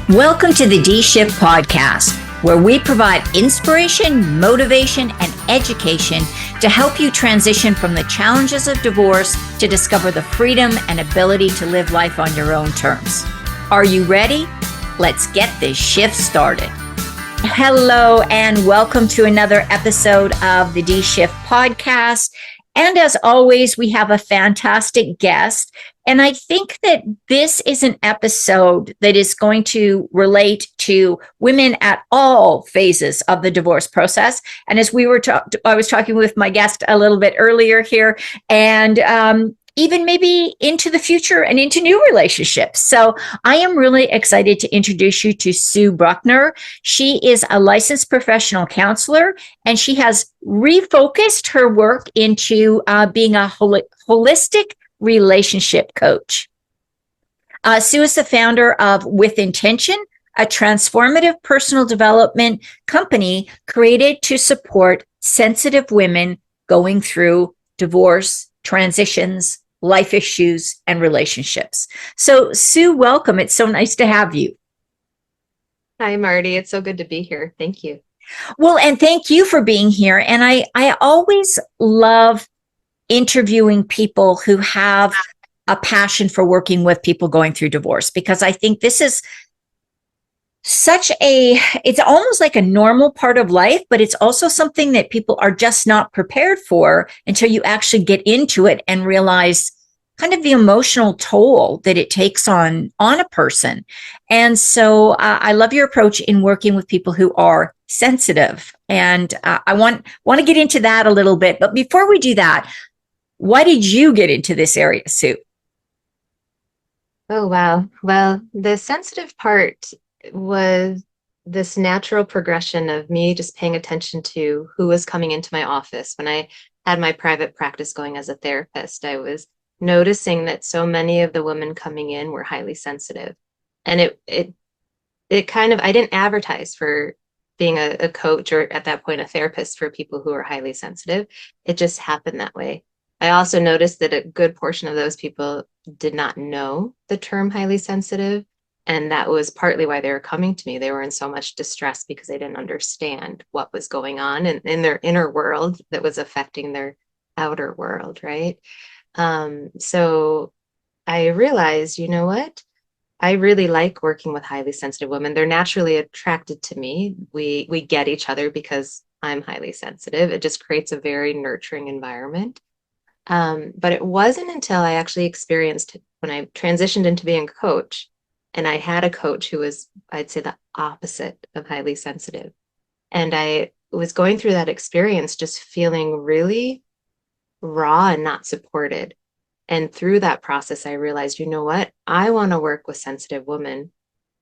Welcome to the D Shift podcast, where we provide inspiration, motivation, and education to help you transition from the challenges of divorce to discover the freedom and ability to live life on your own terms. Are you ready? Let's get this shift started. Hello, and welcome to another episode of the D Shift podcast. And as always, we have a fantastic guest. And I think that this is an episode that is going to relate to women at all phases of the divorce process. And as I was talking with my guest a little bit earlier here, and even maybe into the future and into new relationships. So I am really excited to introduce you to Sue Bruckner. She is a licensed professional counselor, and she has refocused her work into being a holistic relationship coach. Sue is the founder of With Intention, a transformative personal development company created to support sensitive women going through divorce, transitions, life issues, and relationships. So, Sue, welcome. It's so nice to have you. Hi, Marty. It's so good to be here. Thank you. Well, and thank you for being here. And I always love interviewing people who have a passion for working with people going through divorce, because I think this is it's almost like a normal part of life, but it's also something that people are just not prepared for until you actually get into it and realize kind of the emotional toll that it takes on a person. And so I love your approach in working with people who are sensitive. And I want to get into that a little bit. But before we do that, why did you get into this area, Sue? Oh, wow. Well, the sensitive part was this natural progression of me just paying attention to who was coming into my office. When I had my private practice going as a therapist, I was noticing that so many of the women coming in were highly sensitive. And it kind of, I didn't advertise for being a coach, or at that point, a therapist for people who are highly sensitive. It just happened that way. I also noticed that a good portion of those people did not know the term highly sensitive. And that was partly why they were coming to me. They were in so much distress because they didn't understand what was going on in their inner world that was affecting their outer world, right? So I realized, you know what? I really like working with highly sensitive women. They're naturally attracted to me. We get each other because I'm highly sensitive. It just creates a very nurturing environment. But it wasn't until I actually experienced, when I transitioned into being a coach, and I had a coach who was, I'd say, the opposite of highly sensitive. And I was going through that experience just feeling really raw and not supported. And through that process, I realized, you know what? I want to work with sensitive women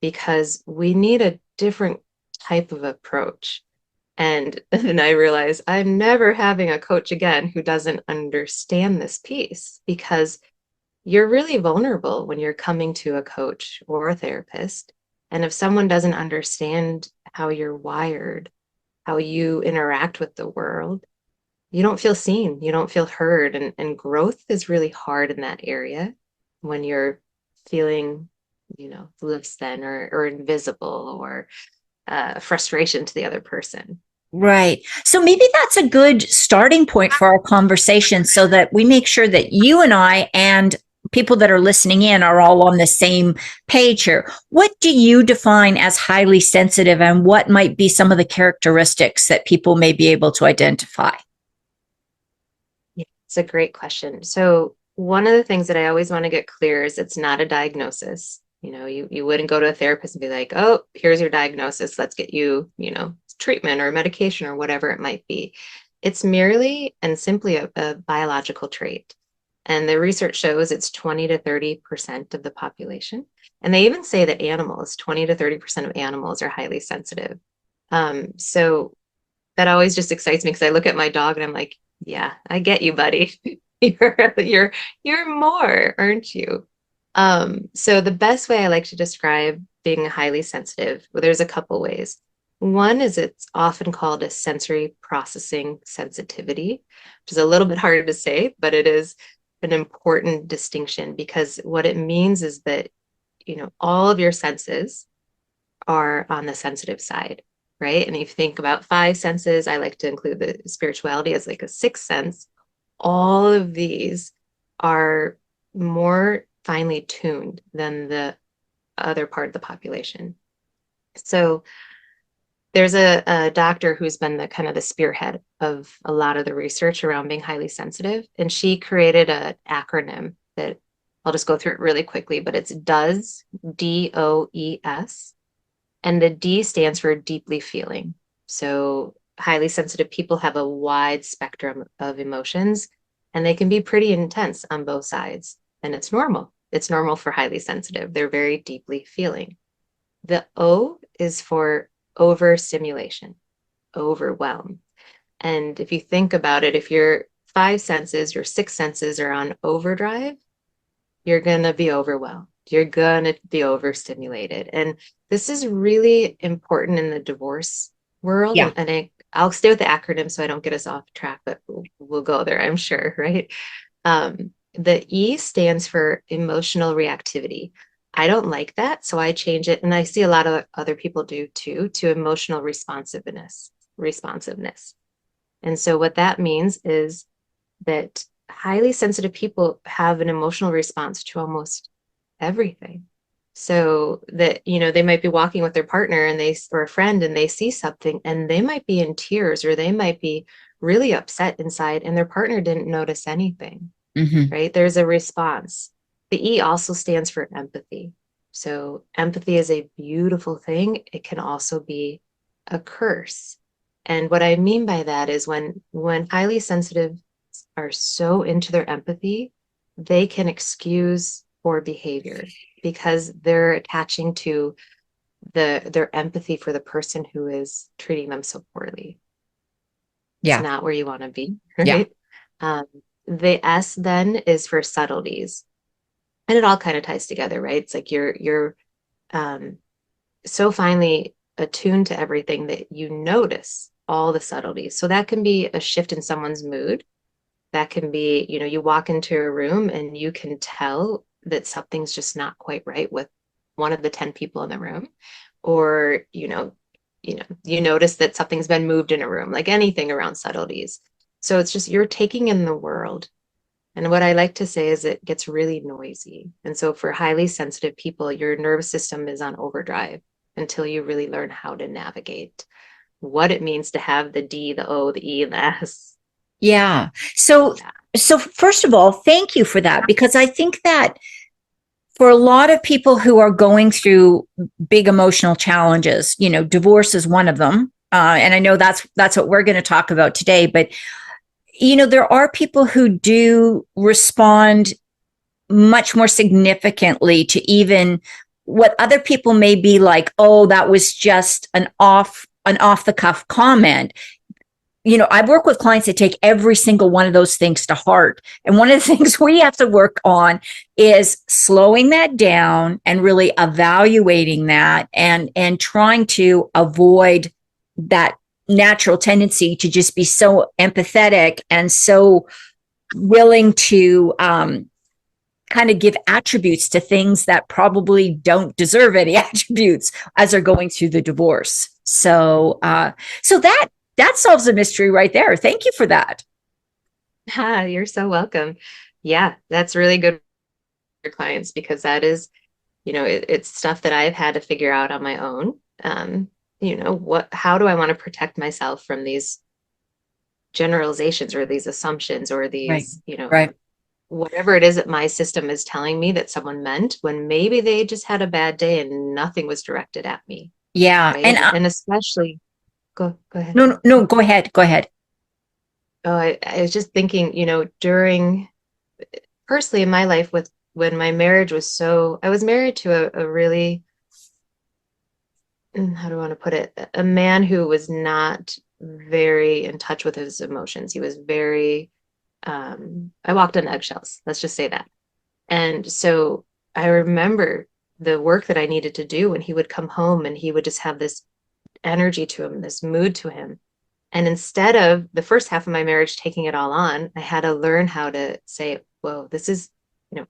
because we need a different type of approach. And then I realized I'm never having a coach again who doesn't understand this piece, because you're really vulnerable when you're coming to a coach or a therapist. And if someone doesn't understand how you're wired, how you interact with the world, you don't feel seen, you don't feel heard. And growth is really hard in that area when you're feeling, less than or invisible, or frustration to the other person. Right. So maybe that's a good starting point for our conversation, so that we make sure that you and I and people that are listening in are all on the same page here. What do you define as highly sensitive, and what might be some of the characteristics that people may be able to identify? Yeah, it's a great question. So one of the things that I always want to get clear is it's not a diagnosis. You wouldn't go to a therapist and be like, oh, here's your diagnosis. Let's get you, treatment or medication or whatever it might be. It's merely and simply a biological trait. And the research shows it's 20 to 30% of the population. And they even say that 20 to 30% of animals are highly sensitive. So that always just excites me, because I look at my dog and I'm like, yeah, I get you, buddy. you're more, aren't you? So the best way I like to describe being highly sensitive, well, there's a couple ways. One is it's often called a sensory processing sensitivity, which is a little bit harder to say, but it is an important distinction, because what it means is that, all of your senses are on the sensitive side, right? And if you think about five senses, I like to include the spirituality as like a sixth sense. All of these are more finely tuned than the other part of the population. So there's a doctor who's been the kind of the spearhead of a lot of the research around being highly sensitive, and she created an acronym that I'll just go through it really quickly, but it's DOES, DOES, and the D stands for deeply feeling. So highly sensitive people have a wide spectrum of emotions, and they can be pretty intense on both sides, and it's normal. It's normal for highly sensitive. They're very deeply feeling. The O is for overstimulation, overwhelm. And if you think about it, if your five senses, your six senses are on overdrive, you're going to be overwhelmed. You're going to be overstimulated. And this is really important in the divorce world. Yeah. And I'll stay with the acronym so I don't get us off track, but we'll go there, I'm sure, right? The E stands for emotional reactivity. I don't like that, so I change it, and I see a lot of other people do too, to emotional responsiveness. And so what that means is that highly sensitive people have an emotional response to almost everything. So that, they might be walking with their partner or a friend, and they see something and they might be in tears, or they might be really upset inside, and their partner didn't notice anything, right? There's a response. The E also stands for empathy. So empathy is a beautiful thing. It can also be a curse. And what I mean by that is when highly sensitive are so into their empathy, they can excuse poor behavior because they're attaching to their empathy for the person who is treating them so poorly. It's Yeah. not where you want to be, Yeah. right? The S then is for subtleties, and it all kind of ties together, right? It's like you're so finely attuned to everything that you notice all the subtleties. So that can be a shift in someone's mood. That can be, you walk into a room and you can tell that something's just not quite right with one of the 10 people in the room. Or, you notice that something's been moved in a room, like anything around subtleties. So it's just you're taking in the world. And what I like to say is it gets really noisy. And so for highly sensitive people, your nervous system is on overdrive until you really learn how to navigate what it means to have the D, the O, the E, and the S. Yeah. So first of all, thank you for that, because I think that for a lot of people who are going through big emotional challenges, divorce is one of them. And I know that's what we're going to talk about today, but there are people who do respond much more significantly to even what other people may be like, oh, that was just an off the cuff comment. I work with clients that take every single one of those things to heart. And one of the things we have to work on is slowing that down and really evaluating that and trying to avoid that natural tendency to just be so empathetic and so willing to kind of give attributes to things that probably don't deserve any attributes as they're going through the divorce. So that solves the mystery right there. Thank you for that. You're so welcome. Yeah, that's really good for clients because that is, it's stuff that I've had to figure out on my own. How do I want to protect myself from these generalizations or these assumptions or these, Right. whatever it is that my system is telling me that someone meant when maybe they just had a bad day and nothing was directed at me. Yeah. Right. And And especially, go ahead. no, go ahead. Go ahead. Oh, I was just thinking, during personally in my life with when my marriage was I was married to a really, how do I want to put it? A man who was not very in touch with his emotions. He was very, I walked on eggshells. Let's just say that. And so I remember the work that I needed to do when he would come home and he would just have this energy to him, this mood to him. And instead of the first half of my marriage taking it all on, I had to learn how to say, whoa, this is,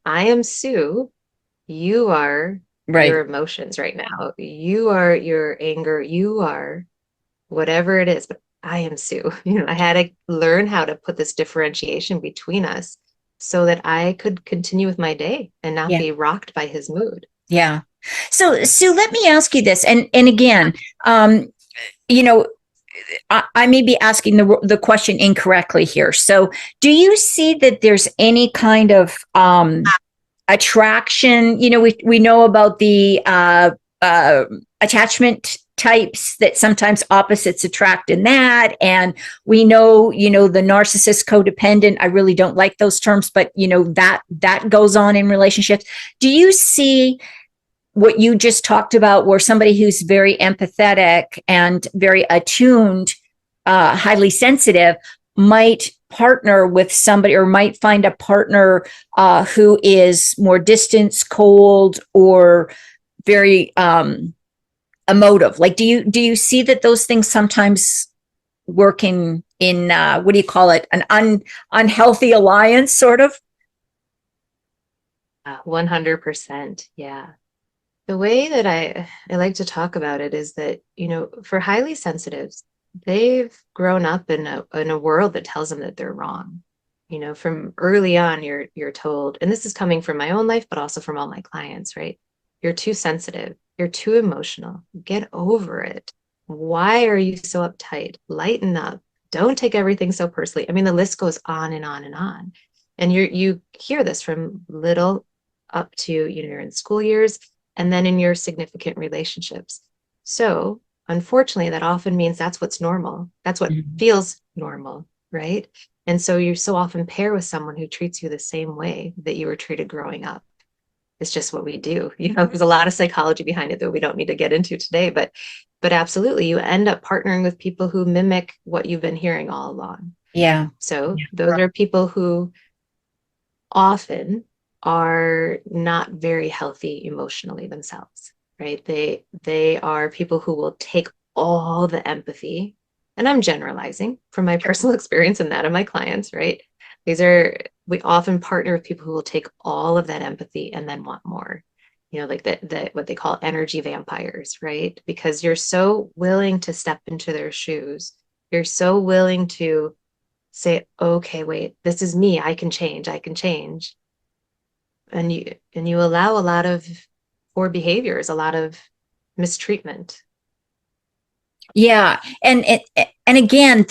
I am Sue. You are Right. your emotions right now. You are your anger, you are whatever it is, but I am Sue. I had to learn how to put this differentiation between us so that I could continue with my day and not Yeah. be rocked by his mood. Yeah. So, Sue, let me ask you this. And again, um, you know, I may be asking the question incorrectly here. So, do you see that there's any kind of attraction? We know about the uh, attachment types, that sometimes opposites attract in that, and we know, the narcissist, codependent. I really don't like those terms, but that goes on in relationships. Do you see what you just talked about, where somebody who's very empathetic and very attuned, highly sensitive, might partner with somebody, or might find a partner who is more distant, cold, or very emotive? Like, do you see that those things sometimes work in what do you call it, an unhealthy alliance, sort of? 100%. Yeah. The way that I like to talk about it is that, for highly sensitives, they've grown up in a world that tells them that they're wrong. From early on, you're told, and this is coming from my own life, but also from all my clients, right? You're too sensitive, you're too emotional. Get over it. Why are you so uptight? Lighten up. Don't take everything so personally. I mean, the list goes on and on and on. And you hear this from little up to, you're in school years, and then in your significant relationships. So, unfortunately, that often means that's what's normal. That's what Mhm. feels normal, right? And so you so often pair with someone who treats you the same way that you were treated growing up. It's just what we do. There's a lot of psychology behind it that we don't need to get into today, but absolutely, you end up partnering with people who mimic what you've been hearing all along. Yeah. So those are people who often are not very healthy emotionally themselves, right? They are people who will take all the empathy, and I'm generalizing from my personal experience and that of my clients, right? We often partner with people who will take all of that empathy and then want more. Like that what they call energy vampires, right? Because you're so willing to step into their shoes. You're so willing to say, okay, wait, this is me. I can change. I can change. And you allow a lot of poor behaviors, a lot of mistreatment. Yeah. And again,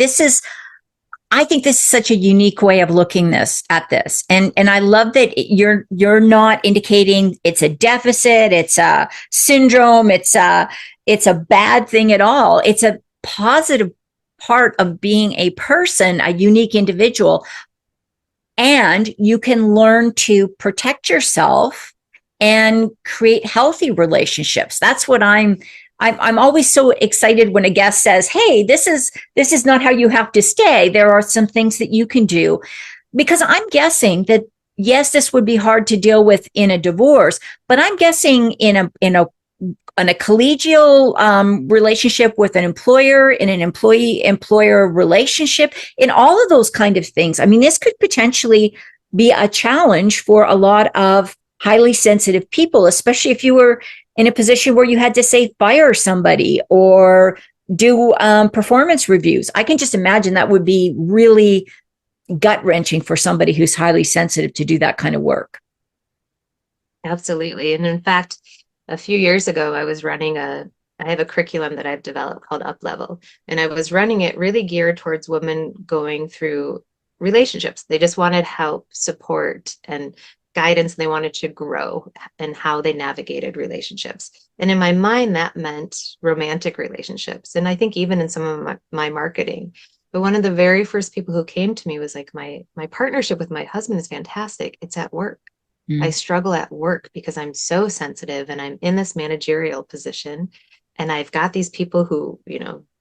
I think this is such a unique way of looking at this. And I love that you're not indicating it's a deficit, it's a syndrome, it's a bad thing at all. It's a positive part of being a person, a unique individual. And you can learn to protect yourself and create healthy relationships. That's what I'm always so excited when a guest says, "Hey, this is not how you have to stay. There are some things that you can do." Because I'm guessing that, yes, this would be hard to deal with in a divorce, but I'm guessing in a collegial relationship with an employer, in an employee-employer relationship, in all of those kind of things. I mean, this could potentially be a challenge for a lot of highly sensitive people, especially if you were in a position where you had to, say, fire somebody or do performance reviews. I can just imagine that would be really gut wrenching for somebody who's highly sensitive to do that kind of work. Absolutely. And in fact, a few years ago, I have a curriculum that I've developed called Up Level, and I was running it really geared towards women going through relationships. They just wanted help, support, and guidance. And they wanted to grow and how they navigated relationships. And in my mind, that meant romantic relationships. And I think even in some of my marketing, but one of the very first people who came to me was like, my partnership with my husband is fantastic. It's at work. I Mm. struggle at work because I'm so sensitive and I'm in this managerial position. And I've got these people who,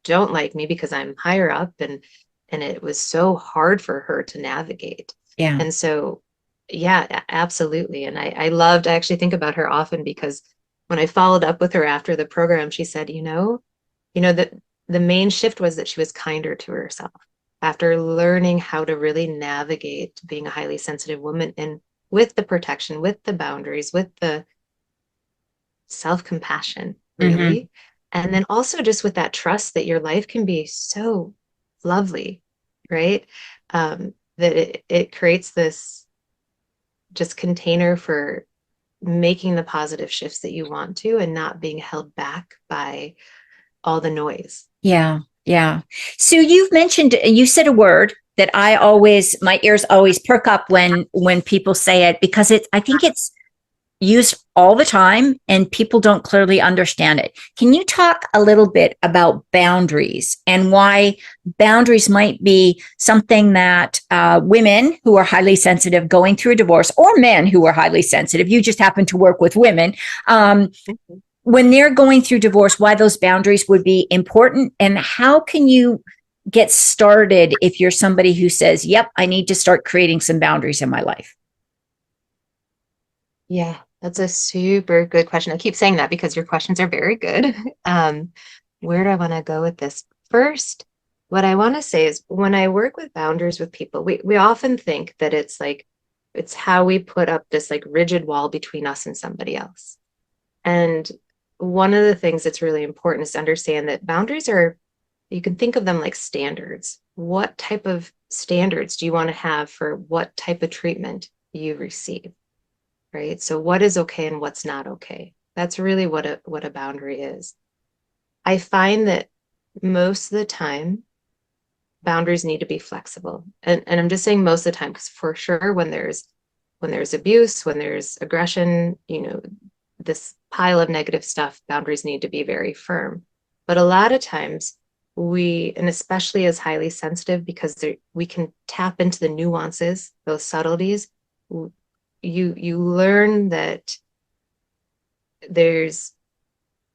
don't like me because I'm higher up, and it was so hard for her to navigate. Yeah. And so, yeah, absolutely. And I actually think about her often because when I followed up with her after the program, she said, that the main shift was that she was kinder to herself after learning how to really navigate being a highly sensitive woman, and with the protection, with the boundaries, with the self-compassion, Mm-hmm. really. And then also just with that trust that your life can be so lovely, right? That it creates this just container for making the positive shifts that you want to and not being held back by all the noise. Yeah, yeah. So you've mentioned, you said a word that I always, my ears always perk up when people say it, because I think it's used all the time and people don't clearly understand it. Can you talk a little bit about boundaries and why boundaries might be something that women who are highly sensitive going through a divorce, or men who are highly sensitive, you just happen to work with women, when they're going through divorce, why those boundaries would be important, and how can you get started if you're somebody who says, yep, I need to start creating some boundaries in my life? Yeah, that's a super good question. I keep saying that because your questions are very good. Um, where do I want to go with this? First, what I want to say is when I work with boundaries with people, we often think that it's like it's how we put up this like rigid wall between us and somebody else. And one of the things that's really important is to understand that boundaries are, you can think of them like standards. What type of standards do you want to have for what type of treatment you receive? Right? So what is okay and what's not okay? That's really what a boundary is. I find that most of the time boundaries need to be flexible. And I'm just saying most of the time because for sure when there's abuse, when there's aggression, this pile of negative stuff, boundaries need to be very firm. But a lot of times and especially as highly sensitive, because we can tap into the nuances, those subtleties, you learn that there's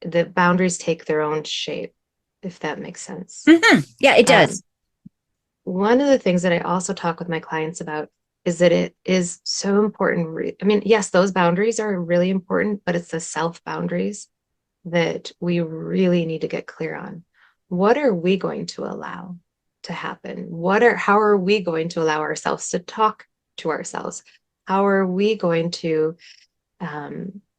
the boundaries take their own shape, if that makes sense. Mm-hmm. Yeah, it Um, does. one of the things that I also talk with my clients about is that it is so important. I mean, yes, those boundaries are really important, but it's the self boundaries that we really need to get clear on. What are we going to allow to happen? How are we going to allow ourselves to talk to ourselves? How are we going to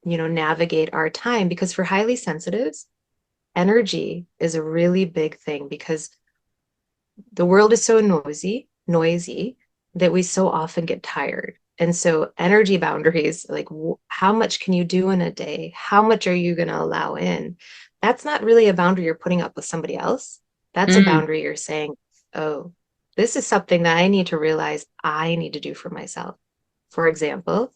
navigate our time? Because for highly sensitives, energy is a really big thing because the world is so noisy that we so often get tired. And so energy boundaries, like how much can you do in a day? How much are you going to allow in? That's not really a boundary you're putting up with somebody else. That's a Mm. boundary you're saying, oh, this is something that I need to realize I need to do for myself. For example,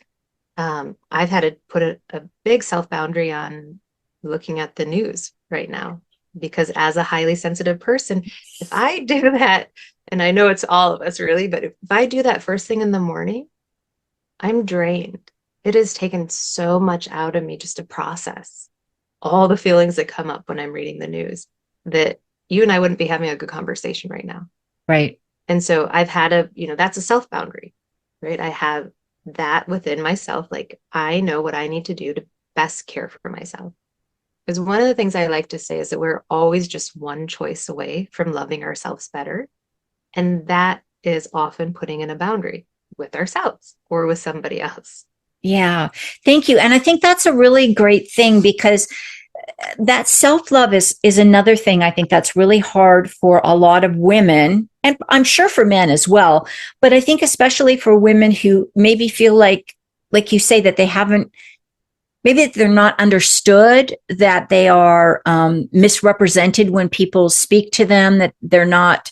I've had to put a big self boundary on looking at the news right now because as a highly sensitive person, if I do that, and I know it's all of us really, but if I do that first thing in the morning, I'm drained. It has taken so much out of me just to process all the feelings that come up when I'm reading the news that you and I wouldn't be having a good conversation right now. Right. And so I've had that's a self boundary, right? I have that within myself. Like I know what I need to do to best care for myself. Because one of the things I like to say is that we're always just one choice away from loving ourselves better. And that is often putting in a boundary with ourselves or with somebody else. Yeah. Thank you. And I think that's a really great thing, because that self-love is another thing I think that's really hard for a lot of women, and I'm sure for men as well, but I think especially for women who maybe feel like you say, that they haven't, maybe they're not understood, that they are misrepresented when people speak to them, that they're not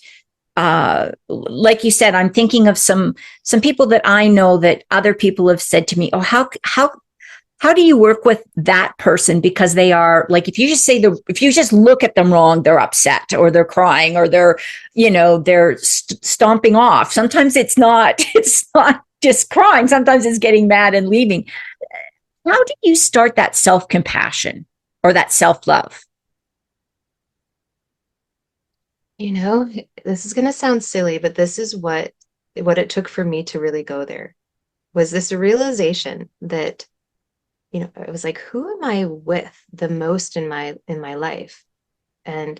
like you said. I'm thinking of some people that I know that other people have said to me, oh, how do you work with that person? Because they are like, if you just look at them wrong, they're upset or they're crying or they're stomping off. Sometimes it's not just crying. Sometimes it's getting mad and leaving. How do you start that self-compassion or that self-love? This is going to sound silly, but this is what it took for me to really go there was this realization that I was like, who am I with the most in my life? And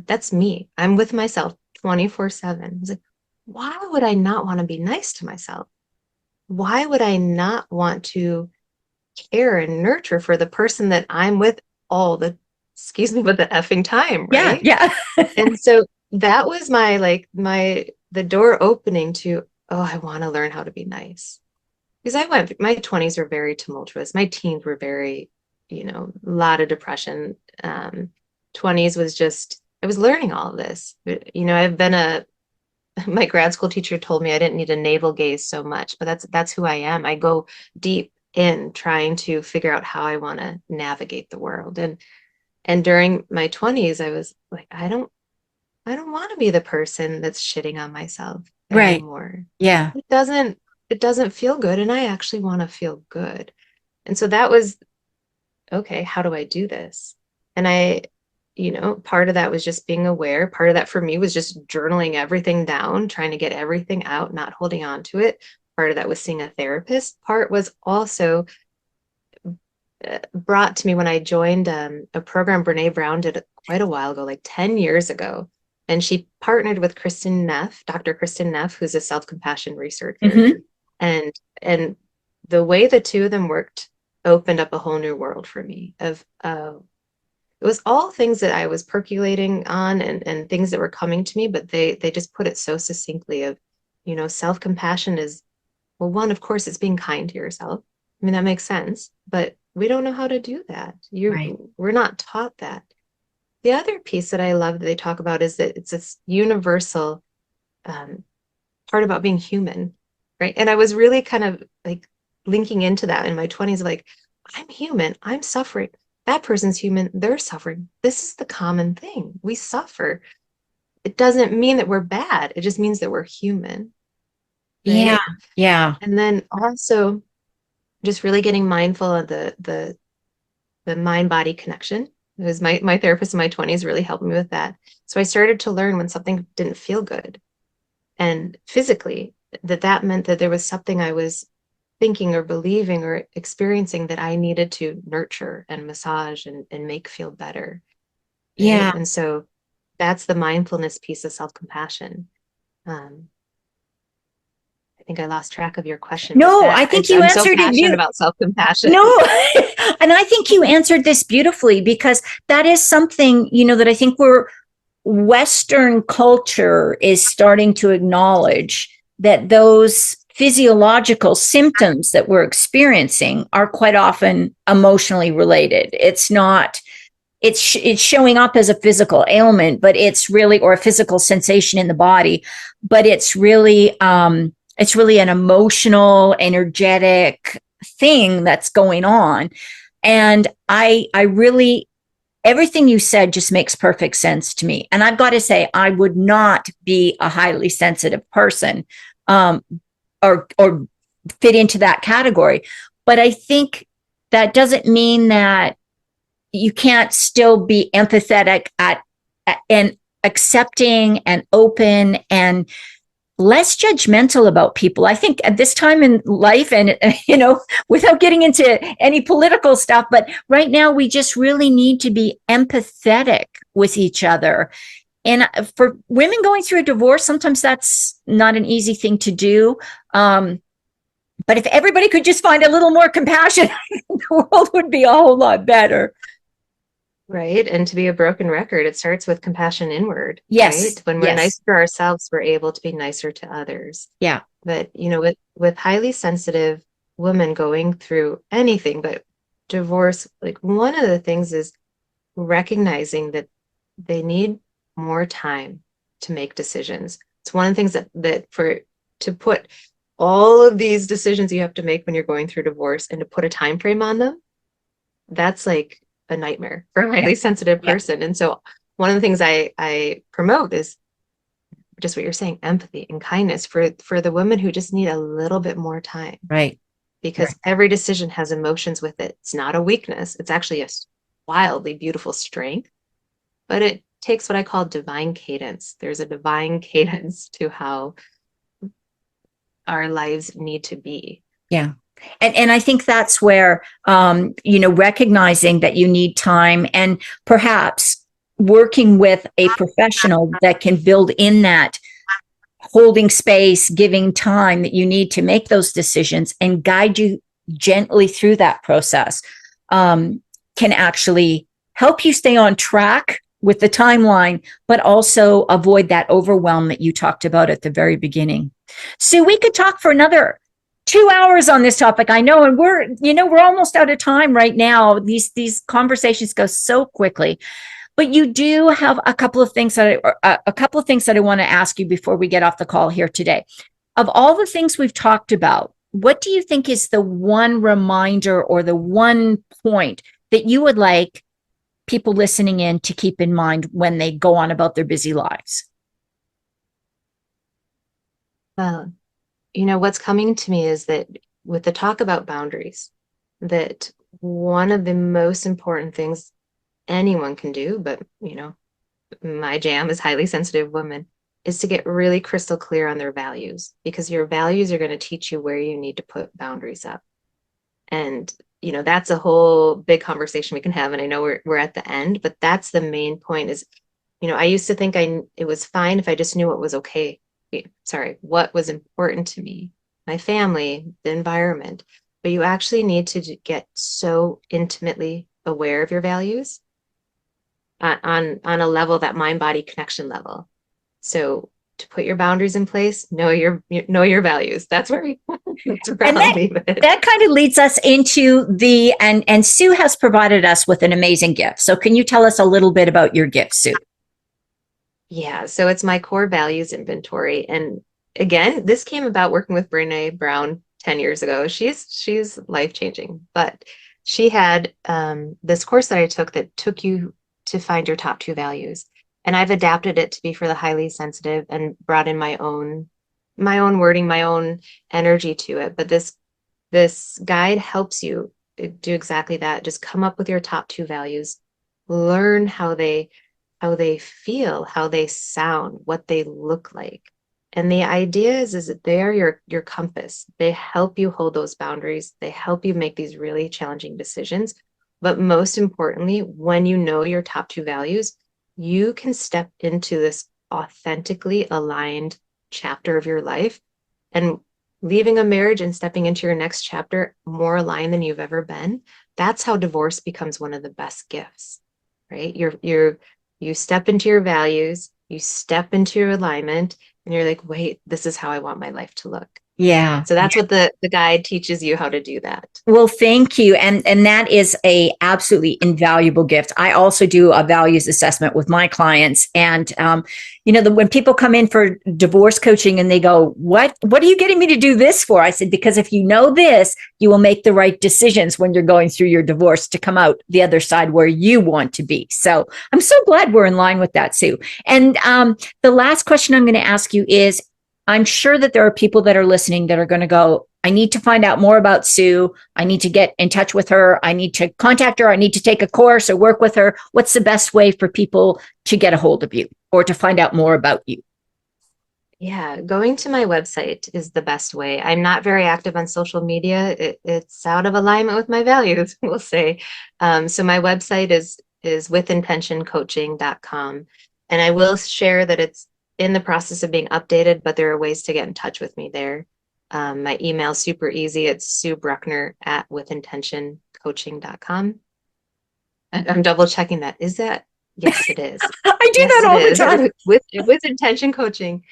that's me. I'm with myself 24/7. I was like, why would I not want to be nice to myself? Why would I not want to care and nurture for the person that I'm with all the, excuse me, but the effing time, right? Yeah. And so that was the door opening to, oh, I want to learn how to be nice. Because my 20s were very tumultuous. My teens were very, a lot of depression. 20s was just, I was learning all of this. My grad school teacher told me I didn't need to navel gaze so much, but that's who I am. I go deep in trying to figure out how I want to navigate the world. And during my 20s, I was like, I don't want to be the person that's shitting on myself Right. anymore. Yeah. It doesn't feel good, and I actually want to feel good. And so that was, okay, how do I do this? And part of that was just being aware. Part of that for me was just journaling everything down, trying to get everything out, not holding on to it. Part of that was seeing a therapist. Part was also brought to me when I joined a program Brene Brown did quite a while ago, like 10 years ago. And she partnered with Dr. Kristen Neff, who's a self-compassion researcher. Mm-hmm. And the way the two of them worked opened up a whole new world for me of it was all things that I was percolating on and things that were coming to me, but they just put it so succinctly of, self-compassion is, well, one, of course, it's being kind to yourself. I mean, that makes sense, but we don't know how to do that. Right. We're not taught that. The other piece that I love that they talk about is that it's this universal part about being human, right? And I was really kind of like linking into that in my 20s, like, I'm human, I'm suffering. That person's human, they're suffering. This is the common thing. We suffer. It doesn't mean that we're bad. It just means that we're human. Right? Yeah. Yeah. And then also just really getting mindful of the mind-body connection. It was my therapist in my 20s really helped me with that. So I started to learn when something didn't feel good and physically, that meant that there was something I was thinking or believing or experiencing that I needed to nurture and massage and make feel better. Right? Yeah. And so that's the mindfulness piece of self-compassion. I think I lost track of your question. No, I think you I'm answered so passionate it. about self-compassion. No, and I think you answered this beautifully, because that is something, that I think Western culture is starting to acknowledge, that those physiological symptoms that we're experiencing are quite often emotionally related. It's not, it's showing up as a physical ailment, but it's really, or a physical sensation in the body, but it's really an emotional, energetic thing that's going on. And I really, everything you said just makes perfect sense to me. And I've got to say, I would not be a highly sensitive person, or fit into that category. But I think that doesn't mean that you can't still be empathetic and accepting and open and less judgmental about people. I think at this time in life, and without getting into any political stuff, but right now we just really need to be empathetic with each other. And for women going through a divorce, sometimes that's not an easy thing to do. But if everybody could just find a little more compassion, the world would be a whole lot better. Right. And to be a broken record, it starts with compassion inward. Yes. Right. When we're nice to ourselves, we're able to be nicer to others. Yeah. But, with highly sensitive women going through anything but divorce, like one of the things is recognizing that they need more time to make decisions. It's one of the things to put all of these decisions you have to make when you're going through divorce and to put a time frame on them, that's like a nightmare for a highly sensitive person. And so one of the things I promote is just what you're saying, empathy and kindness for the women who just need a little bit more time. Right. Because every decision has emotions with it. It's not a weakness. It's actually a wildly beautiful strength, but it takes what I call divine cadence. There's a divine cadence to how our lives need to be. Yeah. And I think that's where, recognizing that you need time and perhaps working with a professional that can build in that holding space, giving time that you need to make those decisions and guide you gently through that process can actually help you stay on track with the timeline, but also avoid that overwhelm that you talked about at the very beginning. So we could talk for another 2 hours on this topic. I know, and we're almost out of time right now. These conversations go so quickly. But you do have a couple of things that I want to ask you before we get off the call here today. Of all the things we've talked about, what do you think is the one reminder or the one point that you would like people listening in to keep in mind when they go on about their busy lives? Well, what's coming to me is that with the talk about boundaries, that one of the most important things anyone can do, but my jam is highly sensitive women, is to get really crystal clear on their values, because your values are going to teach you where you need to put boundaries up. And that's a whole big conversation we can have, and I know we're at the end, but that's the main point. Is I used to think it was fine if I just knew what was okay. What was important to me, my family, the environment. But you actually need to get so intimately aware of your values on a level, that mind-body connection level. So to put your boundaries in place, know your values. That's where I'll leave it. That kind of leads us into and Sue has provided us with an amazing gift. So can you tell us a little bit about your gift, Sue? Yeah, so it's my core values inventory. And again, this came about working with Brene Brown 10 years ago. She's life-changing, but she had this course that I took you to find your top 2 values. And I've adapted it to be for the highly sensitive and brought in my own wording, my own energy to it. But this guide helps you do exactly that. Just come up with your top 2 values, learn how they feel, how they sound, what they look like. And the idea is that they are your compass. They help you hold those boundaries. They help you make these really challenging decisions. But most importantly, when you know your top 2 values, you can step into this authentically aligned chapter of your life, and leaving a marriage and stepping into your next chapter more aligned than you've ever been. That's how divorce becomes one of the best gifts, right? You step into your values, you step into your alignment, and you're like, wait, this is how I want my life to look. Yeah. So that's what the guide teaches you how to do that. Well, thank you. And that is a absolutely invaluable gift. I also do a values assessment with my clients. And, when people come in for divorce coaching and they go, what are you getting me to do this for? I said, because if you know this, you will make the right decisions when you're going through your divorce to come out the other side where you want to be. So I'm so glad we're in line with that, Sue. And the last question I'm going to ask you is, I'm sure that there are people that are listening that are going to go, I need to find out more about Sue. I need to get in touch with her. I need to contact her. I need to take a course or work with her. What's the best way for people to get a hold of you or to find out more about you? Yeah, going to my website is the best way. I'm not very active on social media. It's out of alignment with my values, we'll say. So my website is withintentioncoaching.com. And I will share that it's in the process of being updated, but there are ways to get in touch with me there. My email is super easy. It's Sue Bruckner at withintentioncoaching.com. I'm double checking that. Is that? Yes, it is. I do that all the time. With intention coaching.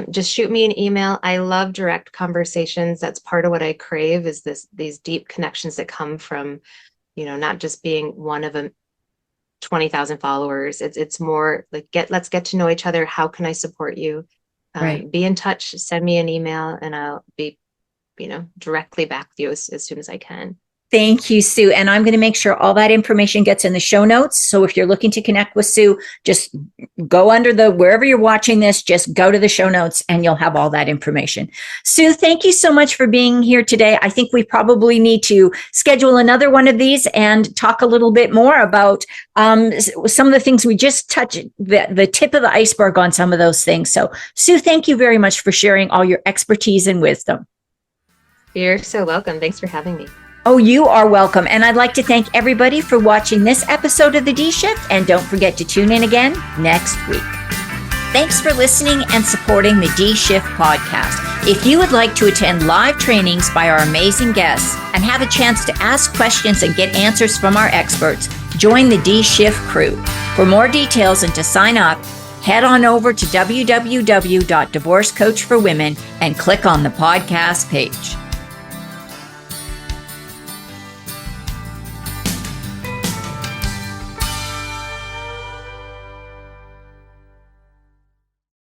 Just shoot me an email. I love direct conversations. That's part of what I crave, is these deep connections that come from, not just being one of them. 20,000 followers. It's more like let's get to know each other. How can I support you? Right. Be in touch, send me an email, and I'll be, directly back with you as soon as I can. Thank you, Sue. And I'm going to make sure all that information gets in the show notes. So if you're looking to connect with Sue, just go under wherever you're watching this, just go to the show notes and you'll have all that information. Sue, thank you so much for being here today. I think we probably need to schedule another one of these and talk a little bit more about some of the things we just touched, the tip of the iceberg on some of those things. So Sue, thank you very much for sharing all your expertise and wisdom. You're so welcome. Thanks for having me. Oh, you are welcome. And I'd like to thank everybody for watching this episode of The D Shift. And don't forget to tune in again next week. Thanks for listening and supporting the D-Shift podcast. If you would like to attend live trainings by our amazing guests and have a chance to ask questions and get answers from our experts, join the D-Shift crew. For more details and to sign up, head on over to www.divorcecoachforwomen and click on the podcast page.